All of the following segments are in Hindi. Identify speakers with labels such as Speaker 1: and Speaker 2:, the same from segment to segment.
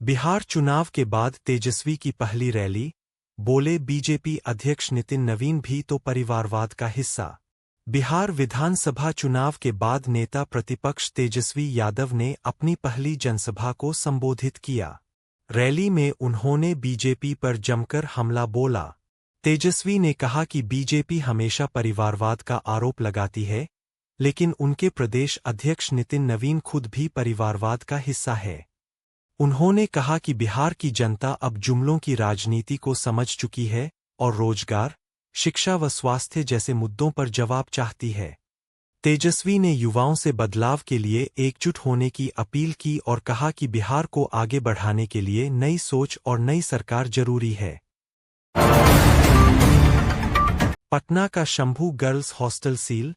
Speaker 1: बिहार चुनाव के बाद तेजस्वी की पहली रैली, बोले बीजेपी अध्यक्ष नितिन नवीन भी तो परिवारवाद का हिस्सा। बिहार विधानसभा चुनाव के बाद नेता प्रतिपक्ष तेजस्वी यादव ने अपनी पहली जनसभा को संबोधित किया। रैली में उन्होंने बीजेपी पर जमकर हमला बोला। तेजस्वी ने कहा कि बीजेपी हमेशा परिवारवाद का आरोप लगाती है, लेकिन उनके प्रदेश अध्यक्ष नितिन नवीन खुद भी परिवारवाद का हिस्सा है। उन्होंने कहा कि बिहार की जनता अब जुमलों की राजनीति को समझ चुकी है और रोजगार, शिक्षा व स्वास्थ्य जैसे मुद्दों पर जवाब चाहती है। तेजस्वी ने युवाओं से बदलाव के लिए एकजुट होने की अपील की और कहा कि बिहार को आगे बढ़ाने के लिए नई सोच और नई सरकार जरूरी है। पटना का Shambhu girls hostel seal,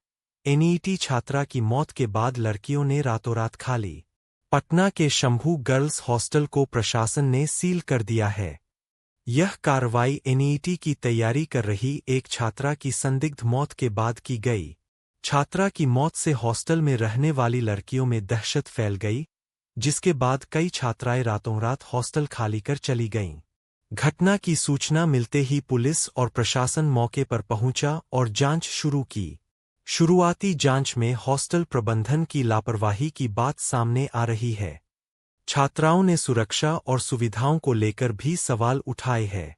Speaker 1: NET छात्रा की मौत के बाद लड़कियों ने रातों रात खा ली। पटना के शंभू गर्ल्स हॉस्टल को प्रशासन ने सील कर दिया है। यह कार्रवाई एनईटी की तैयारी कर रही एक छात्रा की संदिग्ध मौत के बाद की गई। छात्रा की मौत से हॉस्टल में रहने वाली लड़कियों में दहशत फैल गई, जिसके बाद कई छात्राएं रातों रात हॉस्टल खाली कर चली गईं। घटना की सूचना मिलते ही पुलिस और प्रशासन मौके पर पहुंचा और जांच शुरू की। शुरुआती जांच में हॉस्टल प्रबंधन की लापरवाही की बात सामने आ रही है। छात्राओं ने सुरक्षा और सुविधाओं को लेकर भी सवाल उठाए हैं।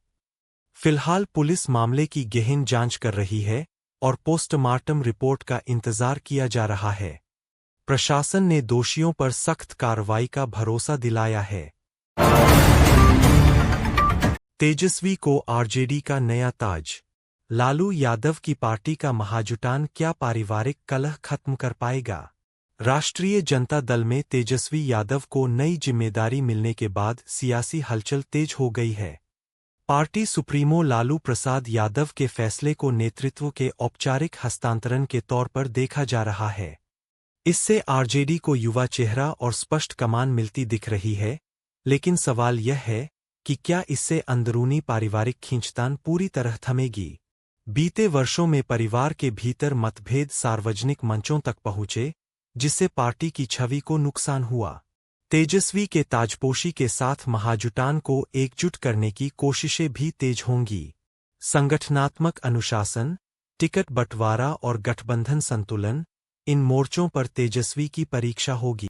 Speaker 1: फिलहाल पुलिस मामले की गहन जांच कर रही है और पोस्टमार्टम रिपोर्ट का इंतजार किया जा रहा है। प्रशासन ने दोषियों पर सख्त कार्रवाई का भरोसा दिलाया है। तेजस्वी को आरजेडी का नया ताज, लालू यादव की पार्टी का महाजुटान क्या पारिवारिक कलह खत्म कर पाएगा? राष्ट्रीय जनता दल में तेजस्वी यादव को नई जिम्मेदारी मिलने के बाद सियासी हलचल तेज हो गई है। पार्टी सुप्रीमो लालू प्रसाद यादव के फैसले को नेतृत्व के औपचारिक हस्तांतरण के तौर पर देखा जा रहा है। इससे आरजेडी को युवा चेहरा और स्पष्ट कमान मिलती दिख रही है, लेकिन सवाल यह है कि क्या इससे अंदरूनी पारिवारिक खींचतान पूरी तरह थमेगी? बीते वर्षों में परिवार के भीतर मतभेद सार्वजनिक मंचों तक पहुंचे, जिससे पार्टी की छवि को नुकसान हुआ। तेजस्वी के ताजपोशी के साथ महाजुटान को एकजुट करने की कोशिशें भी तेज होंगी। संगठनात्मक अनुशासन, टिकट बंटवारा और गठबंधन संतुलन, इन मोर्चों पर तेजस्वी की परीक्षा होगी।